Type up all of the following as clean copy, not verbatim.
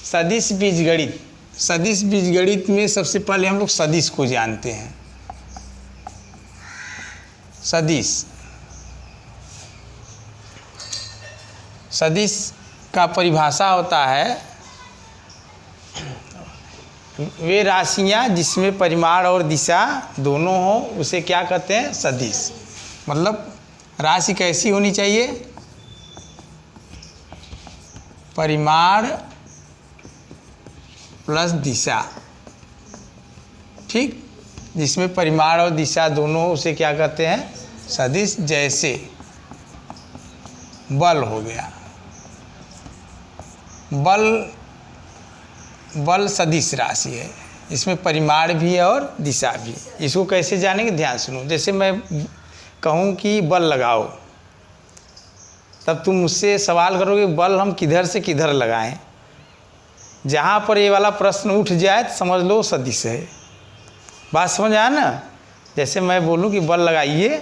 सदिश बीजगणित। सदिश बीजगणित में सबसे पहले हम लोग सदिश को जानते हैं। सदिश, सदिश का परिभाषा होता है वे राशियां जिसमें परिमाण और दिशा दोनों हो उसे क्या कहते हैं? सदिश। मतलब राशि कैसी होनी चाहिए? परिमाण प्लस दिशा, ठीक, जिसमें परिमाण और दिशा दोनों हो उसे क्या कहते हैं? सदिश। जैसे बल हो गया, बल सदिश राशि है, इसमें परिमाण भी है और दिशा भी। इसको कैसे जानेंगे? ध्यान सुनो। जैसे मैं कहूँ कि बल लगाओ, तब तुम मुझसे सवाल करोगे बल हम किधर से किधर लगाएं। जहाँ पर ये वाला प्रश्न उठ जाए तो समझ लो सदिश है। बात समझ आया ना? जैसे मैं बोलूँ कि बल लगाइए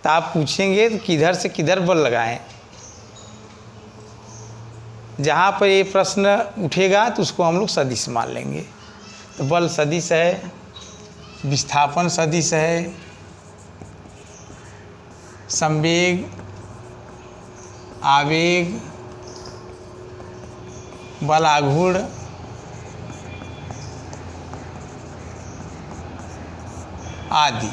तो आप पूछेंगे तो किधर से किधर बल लगाएं। जहाँ पर ये प्रश्न उठेगा तो उसको हम लोग सदिश मान लेंगे। तो बल सदिश है, विस्थापन सदिश है, संवेग, आवेग, बलाघूर्ण, आदि।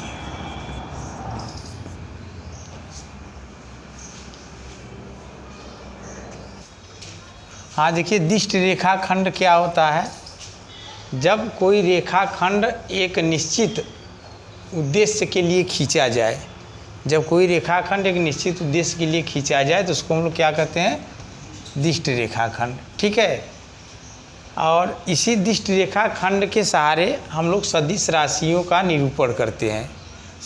हाँ देखिए, दिष्ट रेखाखंड क्या होता है? जब कोई रेखाखंड एक निश्चित उद्देश्य के लिए खींचा जाए, जब कोई रेखाखंड एक निश्चित उद्देश्य के लिए खींचा जाए तो उसको हम लोग क्या कहते हैं? दिष्ट रेखाखंड, ठीक है। और इसी दिष्ट रेखाखंड के सहारे हम लोग सदिश राशियों का निरूपण करते हैं।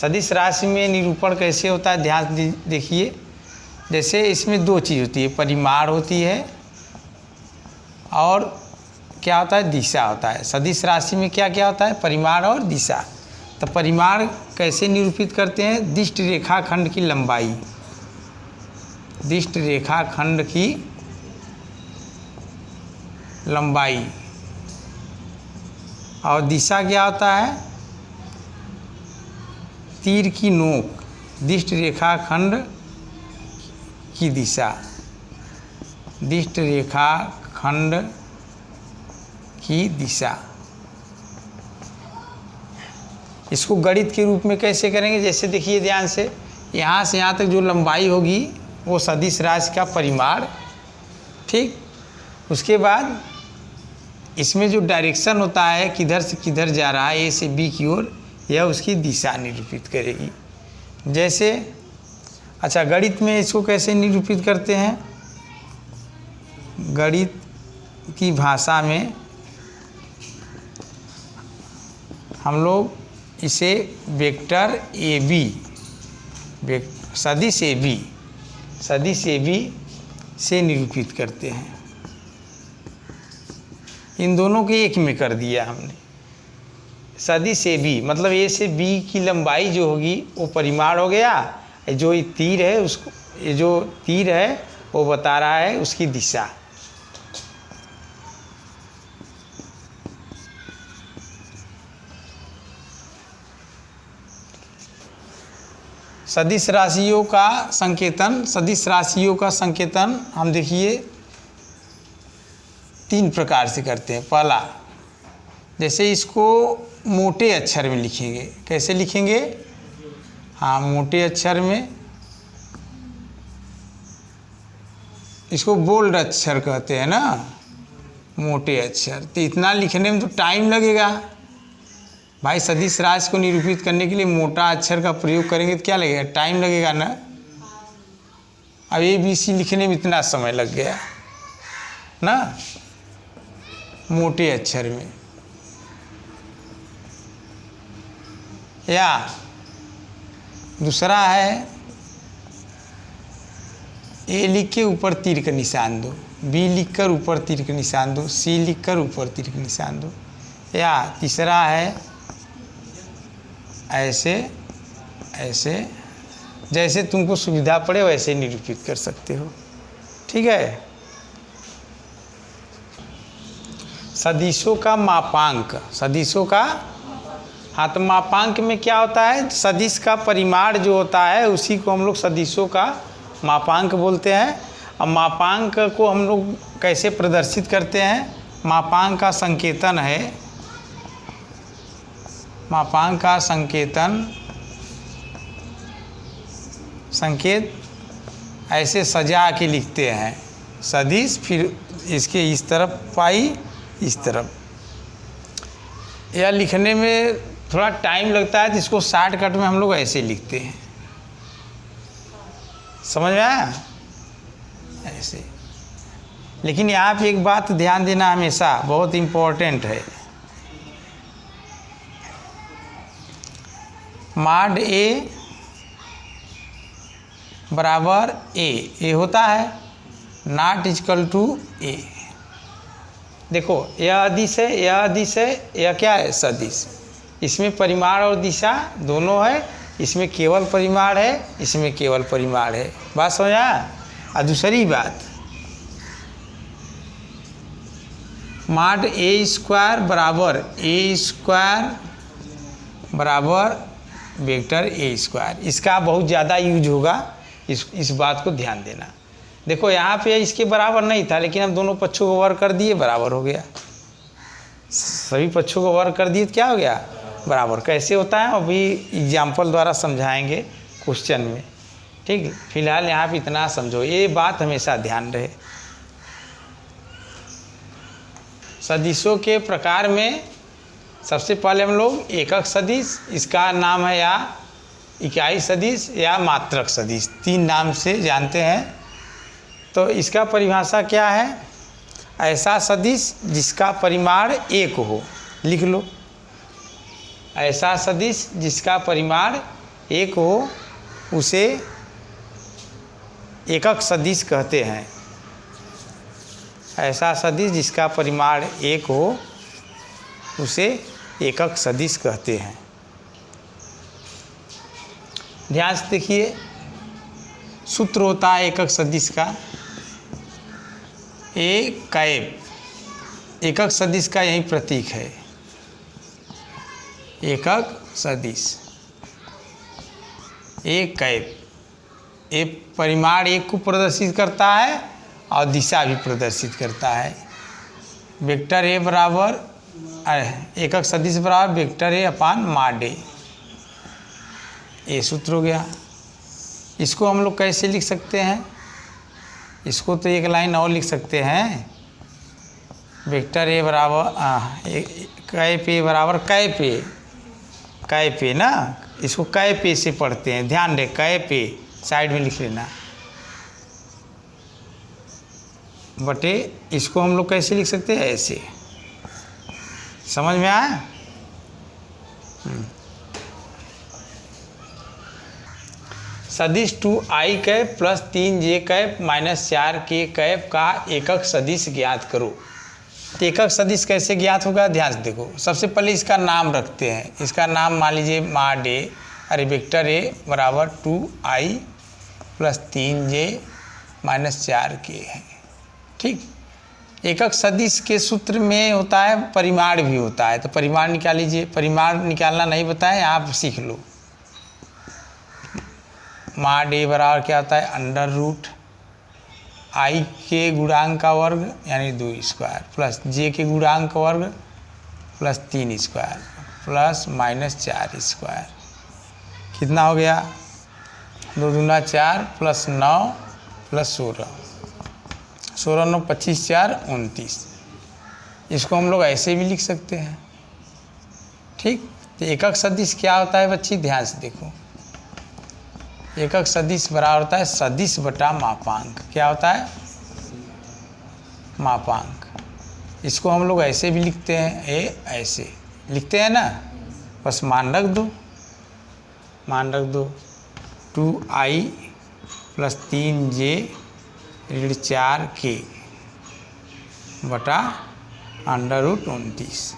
सदिश राशि में निरूपण कैसे होता है? ध्यान देखिए। जैसे इसमें दो चीज़ होती है, परिमाण होती है और क्या होता है? दिशा होता है। सदिश राशि में क्या क्या होता है? परिमाण और दिशा। तो परिमाण कैसे निरूपित करते हैं? दिष्ट रेखाखंड की लंबाई, दिष्ट रेखाखंड की लंबाई। और दिशा क्या होता है? तीर की नोक, दिष्ट रेखाखंड की दिशा, दिष्ट रेखाखंड की दिशा। इसको गणित के रूप में कैसे करेंगे? जैसे देखिए ध्यान से, यहाँ से यहाँ तक जो लंबाई होगी वो सदिश राशि का परिमाण, ठीक। उसके बाद इसमें जो डायरेक्शन होता है किधर से किधर जा रहा है, ए से बी की ओर, यह उसकी दिशा निरूपित करेगी। जैसे अच्छा, गणित में इसको कैसे निरूपित करते हैं? गणित की भाषा में हम लोग इसे वेक्टर ए बी, सदिश ए बी, सदिश ए बी से निरूपित करते हैं। इन दोनों के एक में कर दिया हमने। सदिश ए बी मतलब ए से बी की लंबाई जो होगी वो परिमाण हो गया, जो ये तीर है उसको, ये जो तीर है वो बता रहा है उसकी दिशा। सदिश राशियों का संकेतन, सदिश राशियों का संकेतन हम देखिए तीन प्रकार से करते हैं। पहला, जैसे इसको मोटे अक्षर में लिखेंगे। कैसे लिखेंगे? हाँ, मोटे अक्षर में। इसको बोल्ड अक्षर कहते हैं ना, मोटे अक्षर। तो इतना लिखने में तो टाइम लगेगा भाई। सदिश राशि को निरूपित करने के लिए मोटा अक्षर का प्रयोग करेंगे तो क्या लगेगा? टाइम लगेगा ना। अब ABC लिखने में इतना समय लग गया ना, मोटे अक्षर में। या दूसरा है, A लिख के ऊपर तीर का निशान दो, B लिख कर ऊपर तीर का निशान दो, C लिख कर ऊपर तीर का निशान दो। या तीसरा है ऐसे ऐसे, जैसे तुमको सुविधा पड़े वैसे निरूपित कर सकते हो, ठीक है। सदिशों का मापांक, सदिशों का, हाँ तो मापांक में क्या होता है, सदिश का परिमाण जो होता है उसी को हम लोग सदिशों का मापांक बोलते हैं। अब मापांक को हम लोग कैसे प्रदर्शित करते हैं, मापांक का संकेतन है, मापांक का संकेतन, संकेत ऐसे सजा के लिखते हैं, सदिश फिर इसके इस तरफ पाई इस तरफ। यह लिखने में थोड़ा टाइम लगता है, जिसको शॉर्टकट में हम लोग ऐसे लिखते हैं, समझ में आया, ऐसे। लेकिन यहाँ पे एक बात ध्यान देना हमेशा, बहुत इम्पोर्टेंट है, मॉड ए बराबर ए होता है, नॉट इक्वल टू ए। देखो यह अदिश है, यह अदिश है, यह क्या है, सदिश। इसमें परिमाण और दिशा दोनों है, इसमें केवल परिमाण है, इसमें केवल परिमाण है। बात समझा। और दूसरी बात, मॉड ए स्क्वायर बराबर वेक्टर ए स्क्वायर, इसका बहुत ज़्यादा यूज होगा, इस बात को ध्यान देना। देखो यहाँ पे इसके बराबर नहीं था, लेकिन हम दोनों पक्षों को वर्ग कर दिए, बराबर हो गया। सभी पक्षों को वर्ग कर दिए तो क्या हो गया, बराबर। कैसे होता है अभी एग्जाम्पल द्वारा समझाएंगे क्वेश्चन में, ठीक। फिलहाल यहाँ पे इतना समझो, ये बात हमेशा ध्यान रहे। सदिशों के प्रकार में सबसे पहले हम लोग एकक सदिश, इसका नाम है या इकाई सदिश या मात्रक सदिश, 3 नाम से जानते हैं। तो इसका परिभाषा क्या है, ऐसा सदिश जिसका परिमाण 1 हो, लिख लो। ऐसा सदिश जिसका परिमाण 1 हो उसे एकक सदिश कहते हैं। ऐसा सदिश जिसका परिमाण 1 हो उसे एकक सदिश कहते हैं। ध्यान से देखिए, सूत्र होता है एकक सदिश का ए कैप, एकक सदिश का यही प्रतीक है, एकक सदिश ए कैप। ये परिमाण 1 को प्रदर्शित करता है और दिशा भी प्रदर्शित करता है। वेक्टर ए बराबर, एकक सदिश बराबर वेक्टर ए अपान मॉड ए, ये सूत्र हो गया। इसको हम लोग कैसे लिख सकते हैं, इसको तो एक लाइन और लिख सकते हैं, वेक्टर ए बराबर कैप ए बराबर कैप ए, कैप ए ना, इसको कैप ए से पढ़ते हैं, ध्यान रहे, कैप ए साइड में लिख लेना, बटे इसको हम लोग कैसे लिख सकते हैं, ऐसे। समझ में आया। सदिश 2i cap plus 3j cap minus 4k cap का एकक सदिश ज्ञात करो। तो एकक सदिश कैसे ज्ञात होगा, ध्यान से देखो। सबसे पहले इसका नाम रखते हैं, इसका नाम मान लीजिए मॉड ए, अरे वेक्टर ए बराबर 2i plus 3j minus 4k है, ठीक। एकक सदिश के सूत्र में होता है परिमाण भी होता है, तो परिमाण निकाल लीजिए। परिमाण निकालना नहीं बताएं, आप सीख लो। मॉड ए बराबर क्या होता है, अंडर रूट आई के गुणांक का वर्ग यानी 2 स्क्वायर प्लस जे के गुणांक का वर्ग plus 3 square plus minus 4 square. कितना हो गया, 2 दूना 4 प्लस 9 प्लस 16, 16 9 25 4 29। इसको हम लोग ऐसे भी लिख सकते हैं, ठीक। तो एकक सदिश क्या होता है बच्ची, ध्यान से देखो। एकक सदिश बराबर होता है सदिश बटा मापांक। क्या होता है, मापांक। इसको हम लोग ऐसे भी लिखते हैं, ऐसे लिखते हैं ना, बस मान रख दो, मान रख दो 2i प्लस 3j ऋण 4k बटा अंडर रूट 29।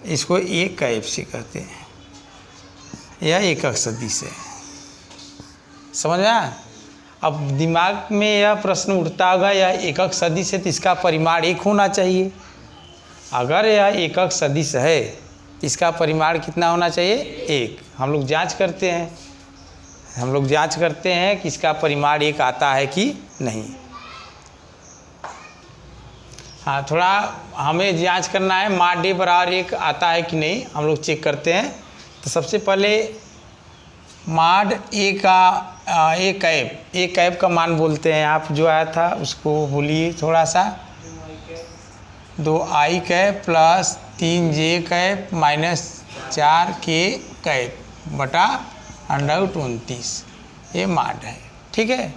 इसको एक कैप से कहते हैं, यह एकक सदिश है। समझ आया। अब दिमाग में यह प्रश्न उठता होगा, यह एकक सदिश है तो इसका परिमाण 1 होना चाहिए, अगर यह एकक सदिश है इसका परिमाण कितना होना चाहिए? 1। हम लोग जांच करते हैं कि इसका परिमाण 1 आता है कि नहीं। हाँ, थोड़ा हमें जांच करना है मॉड ए बराबर 1 आता है कि नहीं, हम लोग चेक करते हैं। तो सबसे पहले मॉड ए का ए कैप का मान बोलते हैं, आप जो आया था उसको बोलिए थोड़ा सा। 2i cap plus 3j cap minus 4k cap बटा √29, ये मॉड है। ठीक है,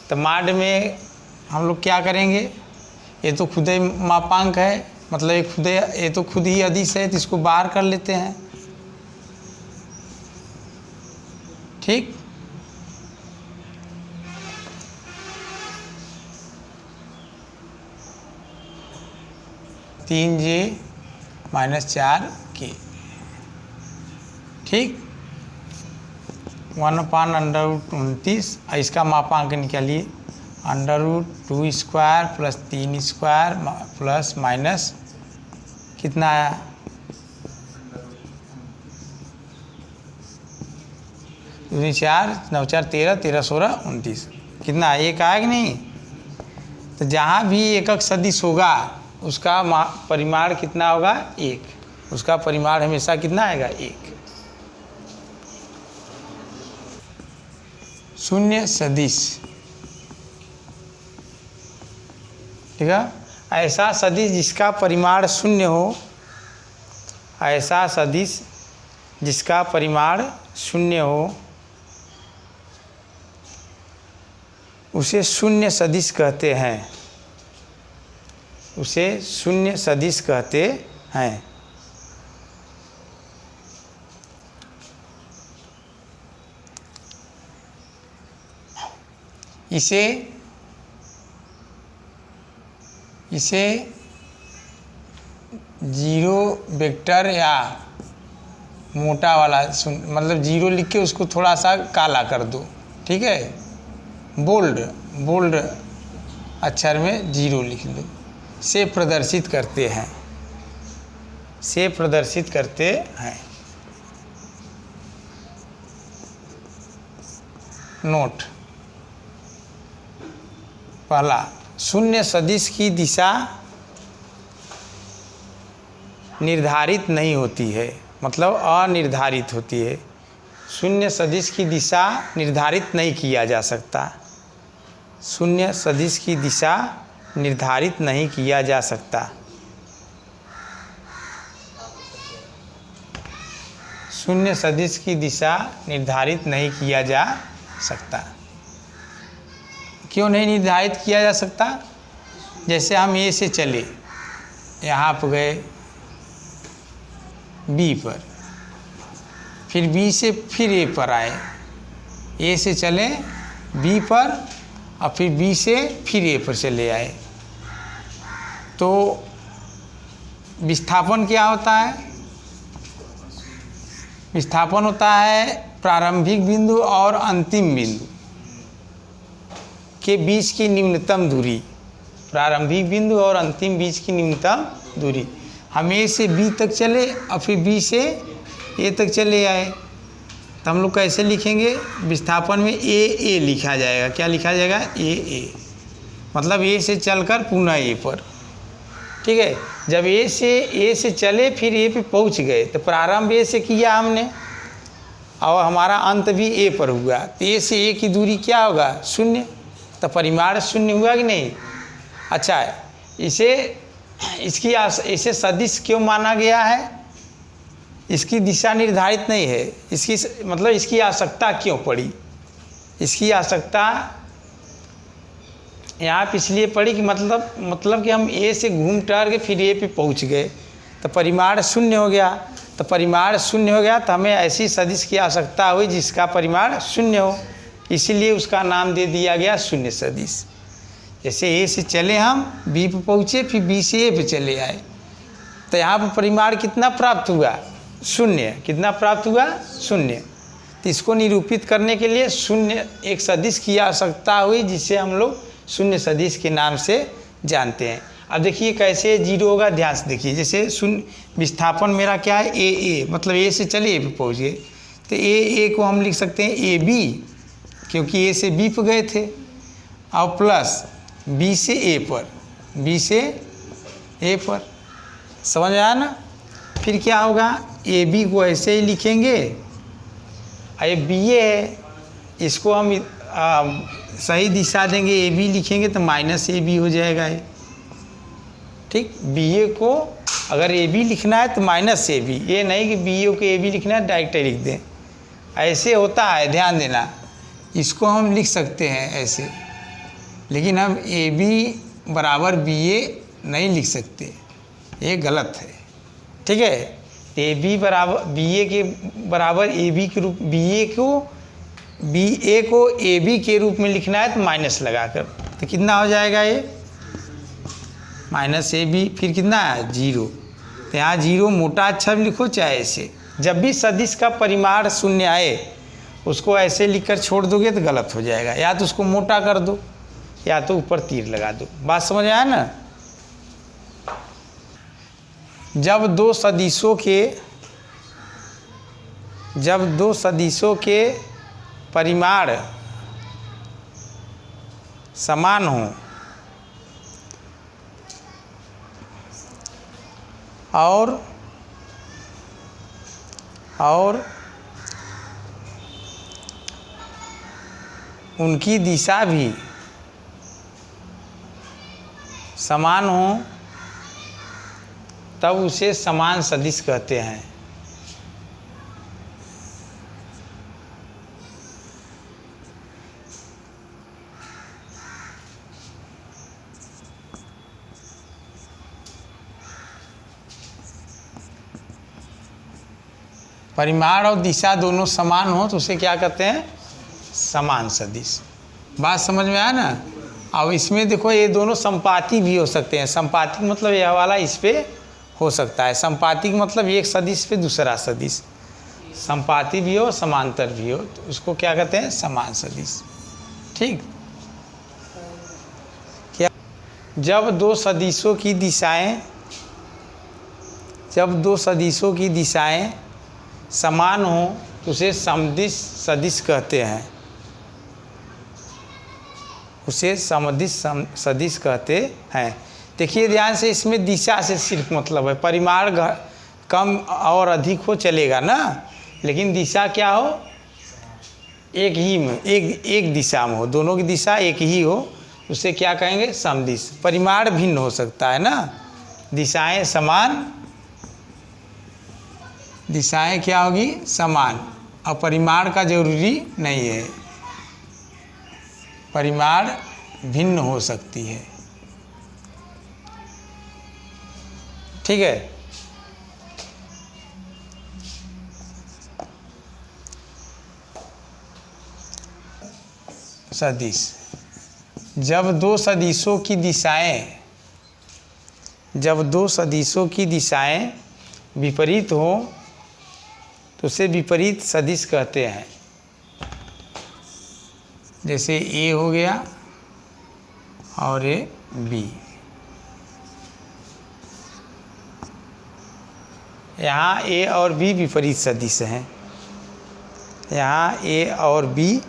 तो मॉड में हम लोग क्या करेंगे, ये तो खुद ही मापांक है, मतलब ये तो खुद ही अदिश है, तो इसको बाहर कर लेते हैं। ठीक, तीन जे माइनस 4k, ठीक, 1/√29। इसका मापांक निकालिए, √2² प्लस 3² प्लस माइनस कितना आया, 4 9 4 13 13 16 29, कितना 1 आया कि नहीं। तो जहाँ भी एकक सदिश होगा उसका परिमाण कितना होगा? 1। उसका परिमाण हमेशा कितना आएगा? 1। शून्य सदिश, ठीक है, ऐसा सदिश जिसका परिमाण शून्य हो, ऐसा सदिश जिसका परिमाण शून्य हो उसे शून्य सदिश कहते हैं, उसे शून्य सदिश कहते हैं। इसे जीरो वेक्टर या मोटा वाला मतलब जीरो लिख के उसको थोड़ा सा काला कर दो, ठीक है, बोल्ड अक्षर में जीरो लिख लो, से प्रदर्शित करते हैं, नोट। पहला, शून्य सदिश की दिशा निर्धारित नहीं होती है, मतलब अनिर्धारित होती है। शून्य सदिश की दिशा निर्धारित नहीं किया जा सकता, शून्य सदिश की दिशा निर्धारित नहीं किया जा सकता। शून्य सदिश की दिशा निर्धारित नहीं किया जा सकता। क्यों नहीं निर्धारित किया जा सकता? जैसे हम ए से चले, यहाँ पर गए बी पर, फिर बी से फिर ए पर आए, ए से चले बी पर और फिर बी से फिर ए पर चले आए, तो विस्थापन क्या होता है? विस्थापन होता है प्रारंभिक बिंदु और अंतिम बिंदु के बीच की न्यूनतम दूरी, प्रारंभिक बिंदु और अंतिम बीच की न्यूनतम दूरी। हम ए से बी तक चले और फिर बी से ए तक चले आए, तो हम लोग कैसे लिखेंगे? विस्थापन में ए लिखा जाएगा। क्या लिखा जाएगा? ए, मतलब ए से चलकर पुनः ए पर, ठीक है। जब ए से चले फिर ए पे पहुंच गए, तो प्रारंभ ए से किया हमने और हमारा अंत भी ए पर हुआ, तो ए से ए की दूरी क्या होगा? 0। तो परिमाण 0 हुआ कि नहीं? अच्छा, इसे सदिश क्यों माना गया है? इसकी दिशा निर्धारित नहीं है, इसकी आवश्यकता क्यों पड़ी? इसकी आवश्यकता यहाँ पे इसलिए पड़ी कि मतलब कि हम ए से घूम टहर के फिर ए पे पहुँच गए, तो परिमाण 0 हो गया। तो परिमाण 0 हो गया तो हमें ऐसी सदिश की आवश्यकता हुई जिसका परिमाण 0 हो, इसीलिए उसका नाम दे दिया गया शून्य सदिश। जैसे ए से चले हम बी पे पहुँचे, फिर बी से ए पे चले आए, तो यहाँ पर परिमाण कितना प्राप्त हुआ? 0। कितना प्राप्त हुआ? 0। तो इसको निरूपित करने के लिए शून्य एक सदिश की आवश्यकता हुई, जिसे हम लोग शून्य सदिश के नाम से जानते हैं। अब देखिए कैसे जीरो होगा, ध्यान से देखिए। जैसे शून्य विस्थापन मेरा क्या है, ए मतलब ए से चले ए पे पहुँच गए, तो ए को हम लिख सकते हैं ए बी, क्योंकि ए से बी पे गए थे, और प्लस बी से ए पर, बी से ए पर। समझ आया ना। फिर क्या होगा, ए बी को ऐसे ही लिखेंगे, ये बी ए है, इसको हम सही दिशा देंगे, ए बी लिखेंगे तो माइनस ए बी हो जाएगा ये। ठीक, बी ए को अगर ए बी लिखना है तो माइनस ए बी, ये नहीं कि बी ए को ए बी लिखना है डायरेक्ट लिख दें, ऐसे होता है, ध्यान देना। इसको हम लिख सकते हैं ऐसे, लेकिन हम ए बी बराबर बी ए नहीं लिख सकते, ये गलत है। ठीक है, ए बी बराबर बी ए के बराबर ए बी के रूप, बी ए को ए बी के रूप में लिखना है तो माइनस लगाकर, तो कितना हो जाएगा ये माइनस ए बी, फिर कितना है जीरो। तो यहाँ जीरो मोटा अच्छा भी लिखो चाहे ऐसे। जब भी सदिश का परिमाण शून्य आए उसको ऐसे लिखकर छोड़ दोगे तो गलत हो जाएगा, या तो उसको मोटा कर दो या तो ऊपर तीर लगा दो। बात समझ आया ना। जब दो सदिशों के परिमाण समान हों और उनकी दिशा भी समान हो तब उसे समान सदिश कहते हैं। परिमाण और दिशा दोनों समान हो तो उसे क्या कहते हैं, समान सदिश। बात समझ में आया ना। अब इसमें देखो ये दोनों संपाती भी हो सकते हैं। संपाती मतलब यह वाला इस पे हो सकता है, संपाती मतलब एक सदिश पे दूसरा सदिश, संपाती भी हो समांतर भी हो तो उसको क्या कहते हैं, समान सदिश। ठीक, क्या जब दो सदिशों की दिशाएं समान हो तो उसे समदिश सदिश कहते हैं, उसे समदिश सदिश कहते हैं। देखिए ध्यान से, इसमें दिशा से सिर्फ मतलब है, परिमाण कम और अधिक हो चलेगा ना, लेकिन दिशा क्या हो, एक ही में एक दिशा में हो, दोनों की दिशा एक ही हो, उसे क्या कहेंगे, समदिश। परिमाण भिन्न हो सकता है ना, दिशाएं समान, दिशाएं क्या होगी, समान, और परिमाण का जरूरी नहीं है, परिमाण भिन्न हो सकती है। ठीक है, सदिश। जब दो सदिशों की दिशाएं विपरीत हो तो उसे विपरीत सदिश कहते हैं। जैसे ए हो गया और ए बी, यहाँ ए और बी विपरीत सदिश हैं, यहाँ ए और बी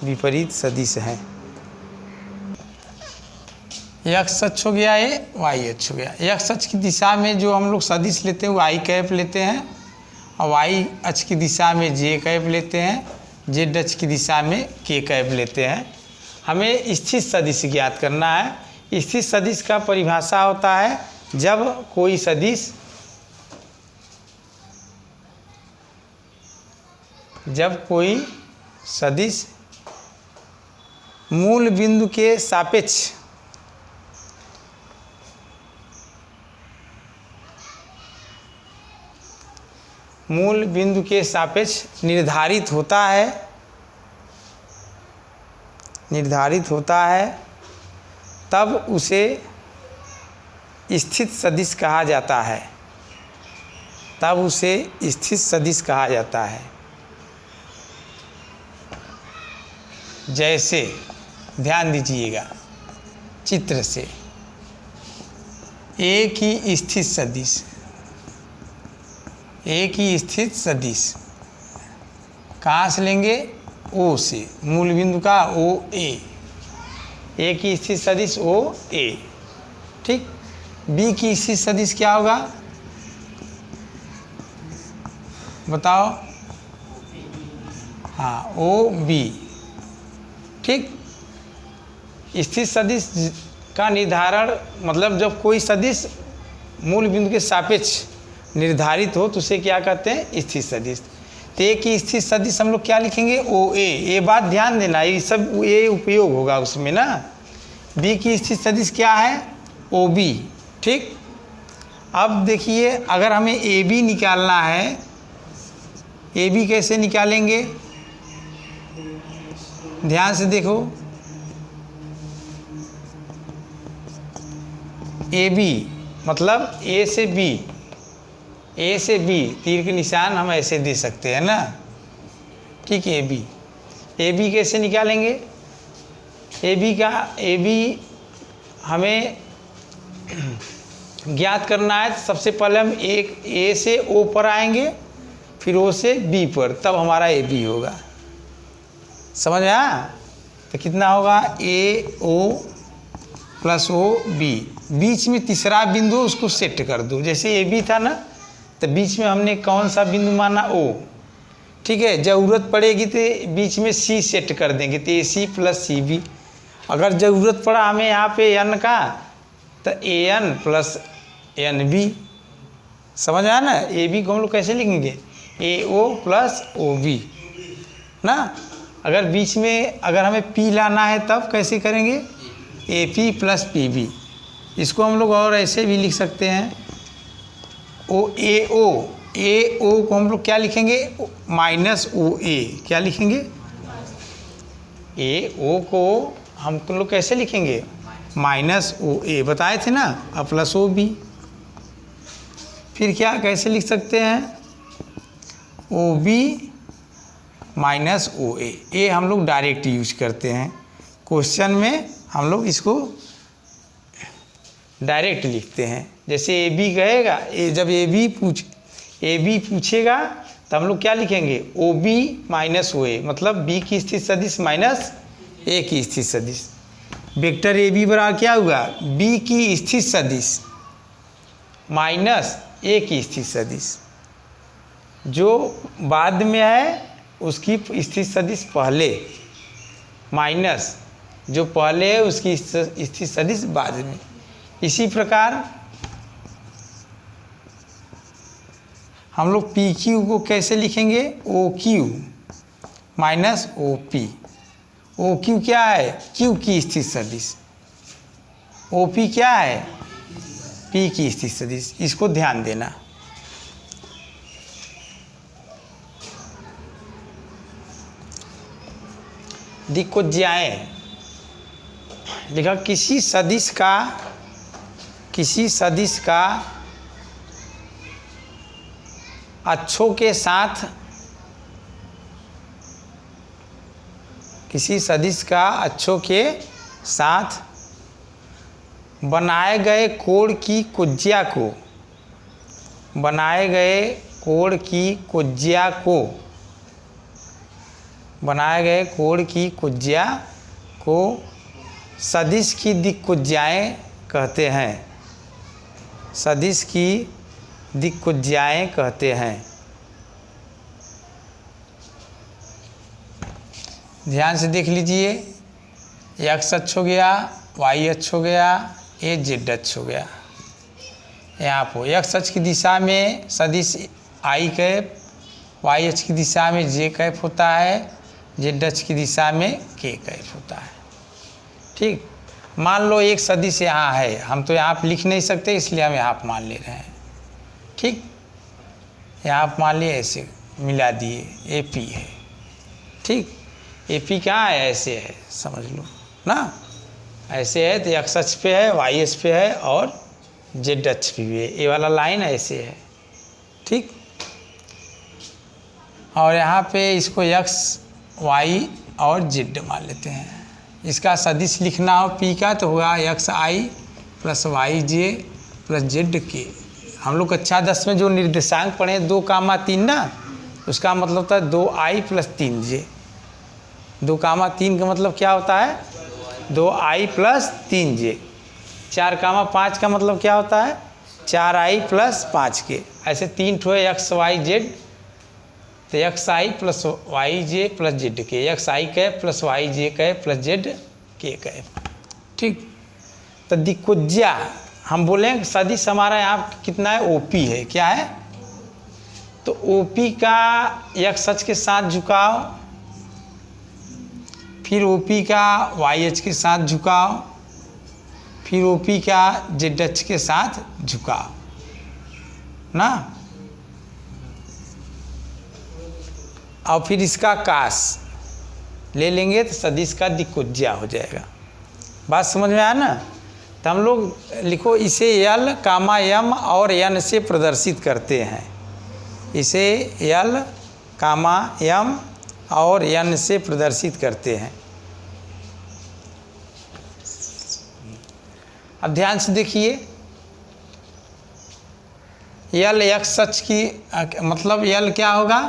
विपरीत सदिश हैं। एक्स अक्ष हो गया ए, वाई अक्ष हो गया। एक्स अक्ष की दिशा में जो हम लोग सदिश लेते हैं वो आई कैप लेते हैं, और वाई अक्ष की दिशा में जे कैप लेते हैं, जेड अक्ष की दिशा में के कैप लेते हैं। हमें स्थित सदिश ज्ञात करना है। स्थित सदिश का परिभाषा होता है जब कोई सदिश मूल बिंदु के सापेक्ष निर्धारित होता है, तब उसे स्थित सदिश कहा जाता है। जैसे ध्यान दीजिएगा चित्र से, ए की स्थित सदिश, ए की स्थित सदिश कहाँ से लेंगे? ओ से, मूल बिंदु का ओ ए की स्थित सदिश ओ ए। ठीक। बी की स्थित सदिश क्या होगा बताओ? हाँ, ओ बी। ठीक। स्थित सदिश का निर्धारण मतलब जब कोई सदिश मूल बिंदु के सापेक्ष निर्धारित हो तो उसे क्या कहते हैं? स्थित सदिश। तो ए की स्थित सदिश हम लोग क्या लिखेंगे? ओ ए। ये बात ध्यान देना, ये सब ये उपयोग होगा उसमें ना। बी की स्थित सदिश क्या है? O B. ठीक। अब देखिए, अगर हमें ए बी निकालना है, ए बी कैसे निकालेंगे? ध्यान से देखो, ए बी मतलब ए से बी, ए से बी तीर के निशान हम ऐसे दे सकते हैं ना। ठीक है। ए बी कैसे निकालेंगे? ए बी हमें ज्ञात करना है। तो सबसे पहले हम एक ए से ओ पर आएंगे, फिर ओ से बी पर, तब हमारा ए बी होगा। समझ में आया? तो कितना होगा? ए ओ प्लस ओ बी। बीच में तीसरा बिंदु उसको सेट कर दो। जैसे ए बी था ना, तो बीच में हमने कौन सा बिंदु माना? ओ। ठीक है। ज़रूरत पड़ेगी तो बीच में सी सेट कर देंगे, तो ए सी प्लस सी बी। अगर ज़रूरत पड़ा हमें यहाँ पे एन का, तो A N plus N B. समझ आया ना? ए बी को हम लोग कैसे लिखेंगे? ए ओ प्लस ओ बी ना। अगर बीच में अगर हमें पी लाना है तब कैसे करेंगे? A P plus P B. इसको हम लोग और ऐसे भी लिख सकते हैं, ओ ए ओ को हम लोग क्या लिखेंगे? माइनस ओ ए। क्या लिखेंगे? ए ओ को हम लोग कैसे लिखेंगे? माइनस ओ ए बताए थे ना, और प्लस ओ बी। फिर क्या कैसे लिख सकते हैं? ओ बी माइनस ओ ए हम लोग डायरेक्ट यूज करते हैं। क्वेश्चन में हम लोग इसको डायरेक्ट लिखते हैं। जैसे ए बी कहेगा, जब ए बी पूछेगा तो हम लोग क्या लिखेंगे? ओ बी माइनस ओ ए, मतलब बी की स्थित सदिश माइनस ए की स्थित सदिश। वेक्टर ए बी बराबर क्या हुआ? बी की स्थित सदिश माइनस ए की स्थित सदिश। जो बाद में है उसकी स्थित सदिश पहले, माइनस जो पहले है उसकी स्थित सदिश बाद में। इसी प्रकार हम लोग पी क्यू को कैसे लिखेंगे? O Q minus O P. O Q क्या है? क्यू की स्थित सदिश। ओ पी क्या है? पी की स्थित सदिश। इसको ध्यान देना। दिक्कोज्याएं लिखा, किसी सदिश का अक्षों के साथ, किसी सदिश का अक्षों के साथ बनाए गए कोण की कुज्या को, बनाए गए कोण की कुज्या को, बनाए गए कोण की कुज्या को सदिश की दिक्कुज्याएं कहते हैं। सदिश की दिक्कुज्याएं कहते हैं। ध्यान से देख लीजिए, एक्स अक्ष हो गया, वाई अक्ष हो गया, ये जेड अक्ष हो गया। यहाँ पर एक्स अक्ष की दिशा में सदिश आई कैप, वाई अक्ष की दिशा में जे कैप होता है, जेड अक्ष की दिशा में के कैप होता है। ठीक। मान लो एक सदिश यहाँ है, हम तो यहाँ पर लिख नहीं सकते इसलिए हम यहाँ पर मान ले रहे हैं। ठीक। यहाँ पर मान लिए ऐसे मिला दिए, ए पी है। ठीक। ए पी कहाँ है? ऐसे है, समझ लो ना। ऐसे है तो एक्स अक्ष पे है, वाई अक्ष पे है और जेड अक्ष पे भी है। ये वाला लाइन ऐसे है। ठीक। और यहाँ पे इसको एक्स वाई और जेड मान लेते हैं। इसका सदिश लिखना हो पी का तो होगा एक्स आई प्लस वाई जे प्लस जेड के। हम लोग कक्षा 10 में जो निर्देशांक पढ़े 2, 3 ना, उसका मतलब था 2i प्लस 3j। 2, 3 का मतलब क्या होता है 2i प्लस 3j। 4, 5 का मतलब क्या होता है 4i प्लस 5k। ऐसे 3 ठो एक्स वाई जेड, तो एक्स आई प्लस वाई जे प्लस जेड के, एक्स आई कैप प्लस वाई जे कैप प्लस जेड के कैप। ठीक, तो दिक्कुज्या हम बोलें सदिश हमारा यहाँ कितना है ओपी है, क्या है, तो ओपी का एक्स अक्ष के साथ झुकाव, फिर ओपी का वाई अक्ष के साथ झुकाव, फिर ओपी का जेड अक्ष के साथ झुकाव ना, और फिर इसका कास ले लेंगे तो सदिश का दिक्कुज्या हो जाएगा। बात समझ में आया ना। तो हम लोग लिखो इसे यल कामा यम और यन से प्रदर्शित करते हैं, इसे यल कामा यम और यन से प्रदर्शित करते हैं। अब ध्यान से देखिए, यल एक्स अक्ष की मतलब यल क्या होगा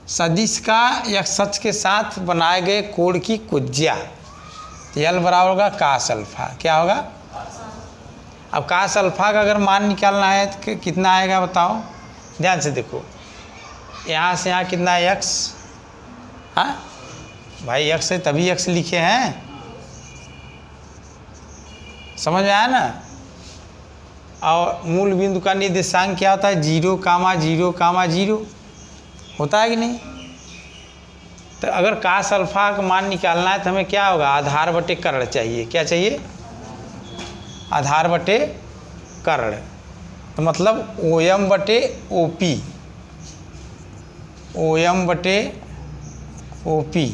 सदिश का एक्स अक्ष के साथ बनाए गए कोण की कुज्या। तो यल बराबर होगा कास अल्फा, क्या होगा, अब कास अल्फा का अगर मान निकालना है तो कितना आएगा बताओ, ध्यान से देखो, यहाँ से यहाँ कितना है एक्स, हाँ भाई एक्स है तभी एक्स लिखे हैं, समझ में आया ना। और मूल बिंदु का निर्देशांक क्या होता है 0, 0, 0 होता है कि नहीं। तो अगर कास अल्फा का मान निकालना है तो हमें क्या होगा आधार बटे कर्ण चाहिए, क्या चाहिए आधार बटे कर्ण। तो मतलब ओएम बटे ओपी, ओएम बटे ओपी,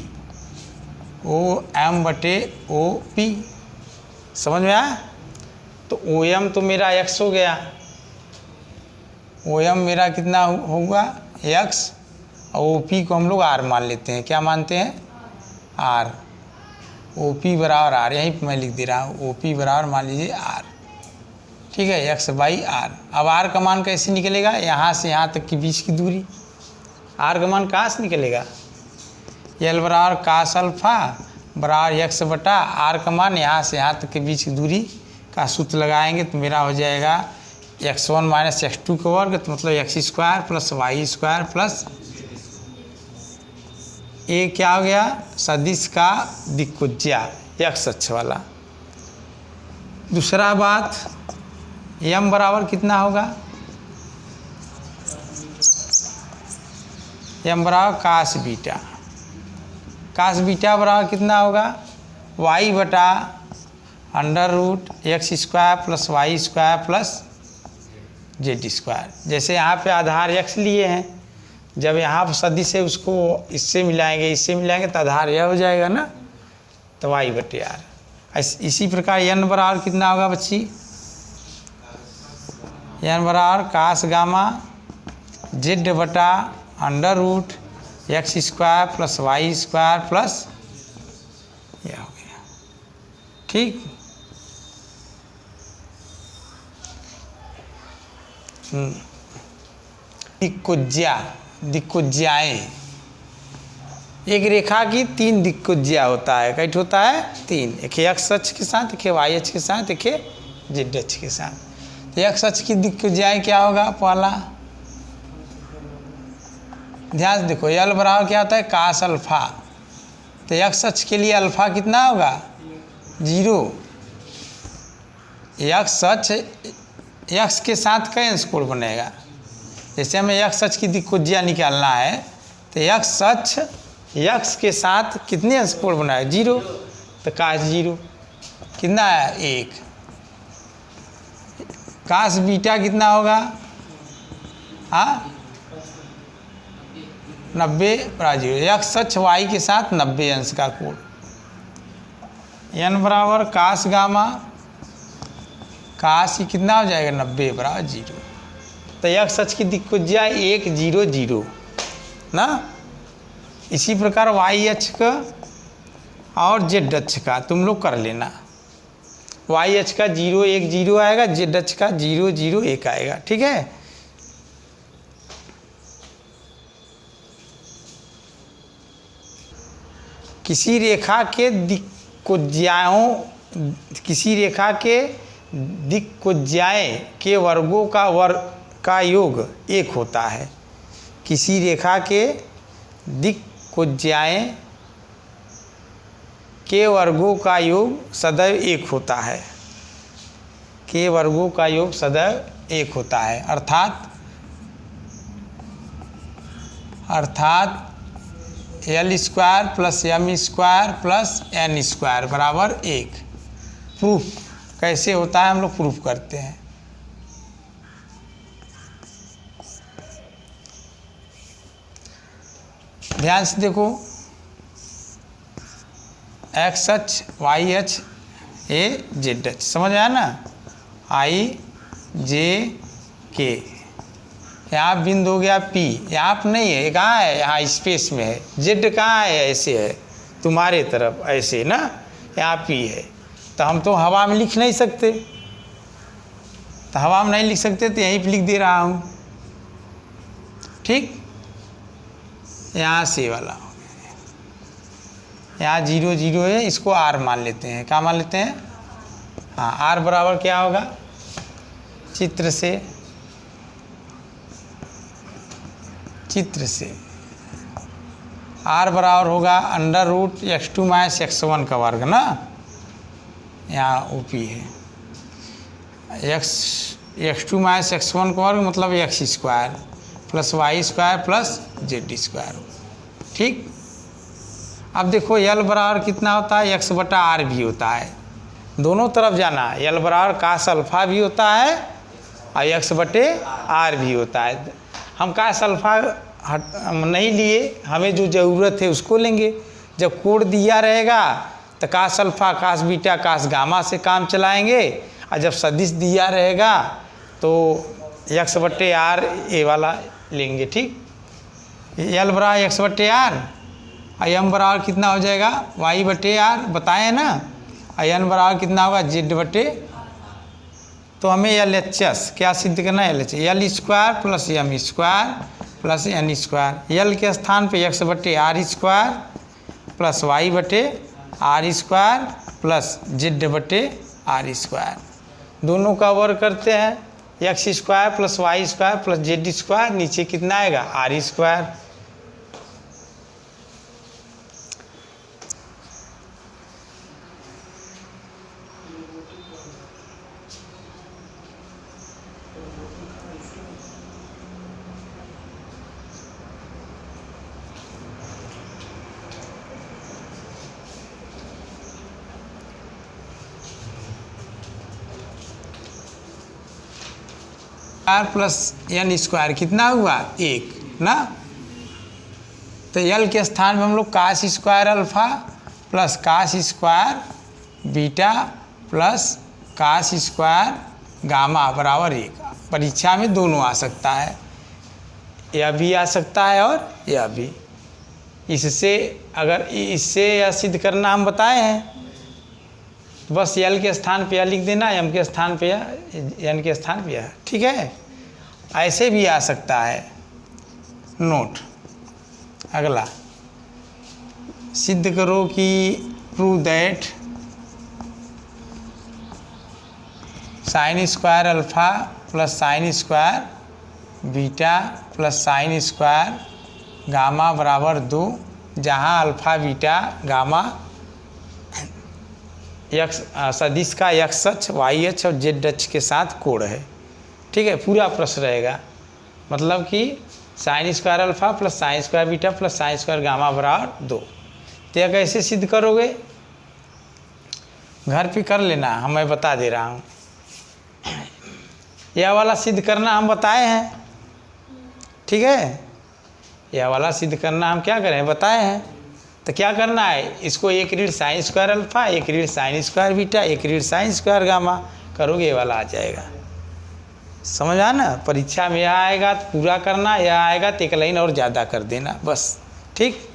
ओएम बटे ओपी, समझ में आया। तो ओएम तो मेरा एक्स हो गया, ओएम मेरा कितना होगा एक्स, और ओपी को हम लोग आर मान लेते हैं, क्या मानते हैं आर, ओपी बराबर आर, यहीं पर मैं लिख दे रहा हूँ ओपी बराबर मान लीजिए आर, ठीक है एक्स बाई आर। अब आर का मान कैसे निकलेगा, यहाँ से यहाँ तक की बीच की दूरी, आर का मान कहाँ से निकलेगा, यल बराबर कास अल्फा बराबर एक्स बटा आर का मान यहाँ से यहाँ तक के बीच की दूरी का सूत्र लगाएंगे तो मेरा हो जाएगा x1 माइनस x2 का वर्ग, तो मतलब x square plus Y square plus A क्या हो गया सदिश का दिक्कुज्या एक्स अक्ष वाला। दूसरा बात यम बराबर कितना होगा, यम बराबर कास बीटा, कास बीटा बराबर कितना होगा वाई बटा under root x square plus Y square plus Z square. जैसे यहाँ पे आधार एक्स लिए हैं, जब यहाँ पर सदिश है उसको इससे मिलाएंगे इससे मिलाएंगे तो आधार यह हो जाएगा ना, तो वाई बटे आर। इसी प्रकार एन बराबर कितना होगा बच्ची, एन बराबर कास गामा जेड बटा under root x square plus Y square plus यह हो गया, ठीक। दिक्कुज्या, दिक्कुज्याएं, एक रेखा की 3 दिक्कुज्या होता है, कैट होता है 3, एक एक्स अक्ष के साथ, एक वाई अक्ष के साथ, एक जेड अक्ष के साथ। तो एक्स अक्ष की दिक्कुज्याएं क्या होगा पहला, ध्यान से देखो यल बराबर क्या होता है कास अल्फा, तो एक्स अक्ष के लिए अल्फा कितना होगा 0, एक्स अक्ष एक्स के साथ कई अंश कोण बनेगा, जैसे हमें एक्स अक्ष की दिक्कुज्या निकालना है तो एक्स अक्ष एक्स के साथ कितने अंश कोण बनाएगा 0, तो कास 0 कितना है 1, कास बीटा कितना होगा हाँ 90 बराबर 0, एक्स अक्ष वाई के साथ 90 अंश का कोण, एन बराबर कास गामा कास ही कितना हो जाएगा 90 बराबर 0। तो एक्स अक्ष की दिक्कुज्या 1 0 0 ना। इसी प्रकार वाई अक्ष का और जेड अक्ष का तुम लोग कर लेना, वाई एच का 0 1 0 आएगा, जेड एच का 0 0 1 आएगा। ठीक है, किसी रेखा के दिक्कोज्याय के वर्गों का योग 1 होता है। किसी रेखा के दिक्कोज्याय के वर्गों का योग सदैव 1 होता है। के वर्गों का योग सदैव 1 होता है, अर्थात l square plus M square plus N square बराबर 1। प्रूफ कैसे होता है हम लोग प्रूफ करते हैं। ध्यान से देखो, x h y h a z h, समझ आया ना, आई जे के, यहाँ बिंदु हो गया पी, यहाँ पर नहीं है, कहाँ है, यहाँ स्पेस में है। जेड कहाँ है, ऐसे है तुम्हारे तरफ ऐसे ना, यहाँ पी है। तो हम तो हवा में लिख नहीं सकते, तो हवा में नहीं लिख सकते तो यहीं पे लिख दे रहा हूँ। ठीक, यहाँ से वाला हो गया, यहाँ 0 0 है, इसको आर मान लेते हैं। क्या मान लेते हैं, हाँ, आर बराबर क्या होगा, चित्र से आर बराबर होगा √(x2 - x1) का वर्ग ना, यहाँ ओपी है, x2 - x1 का वर्ग मतलब x square plus Y square plus Z square. ठीक, अब देखो यल बराबर कितना होता है, x/r भी होता है, दोनों तरफ जाना। यल बराबर कास अल्फा भी होता है और x/r भी होता है। हम कास अल्फा नहीं लिए, हमें जो ज़रूरत है उसको लेंगे। जब कोड दिया रहेगा तो कास अल्फा कास बीटा कास गामा से काम चलाएंगे, और जब सदिश दिया रहेगा तो x/r ए वाला लेंगे। ठीक, यल बराबर x/r और एम बराबर कितना हो जाएगा, y/r बताएं ना, और एन बराबर कितना होगा, z/। तो हमें LHS क्या सिद्ध करना है, LHS L square plus M square plus N square. L के स्थान पे x/r square plus y/r square plus z/r square, दोनों का वर्ग करते हैं। x square plus Y square plus Z square, नीचे कितना आएगा, r square. r plus N square कितना हुआ, 1 ना। तो यल के स्थान में हम लोग cos square alpha plus cos square beta plus cos square gamma बराबर 1। परीक्षा में दोनों आ सकता है, यह भी आ सकता है और यह भी। इससे अगर इससे यह सिद्ध करना हम बताए हैं, बस यल के स्थान पे यह लिख देना, एम के स्थान पे यह, एन के स्थान पे यह। ठीक है, ऐसे भी आ सकता है। नोट, अगला, सिद्ध करो कि prove that sine square alpha plus sine square beta plus sine square gamma बराबर 2, जहाँ अल्फा बीटा गामा एक्स सदिश का एक्स अक्ष वाई अक्ष और जेड अक्ष के साथ कोण है। ठीक है, पूरा प्रश्न रहेगा, मतलब कि sine square alpha plus sine square beta plus sine square gamma बराबर 2। तो यह कैसे सिद्ध करोगे, घर पे कर लेना, मैं बता दे रहा हूँ। यह वाला सिद्ध करना हम बताए हैं। ठीक है, यह वाला सिद्ध करना हम क्या करें, बताए हैं। तो क्या करना है, इसको 1 ऋण साइन स्क्वायर अल्फा 1 ऋण साइन स्क्वायर बीटा 1 ऋण साइन स्क्वायर गामा करोगे, ये वाला आ जाएगा। समझ आ ना, परीक्षा में यह आएगा तो पूरा करना, यह आएगा तो एक लाइन और ज़्यादा कर देना, बस। ठीक।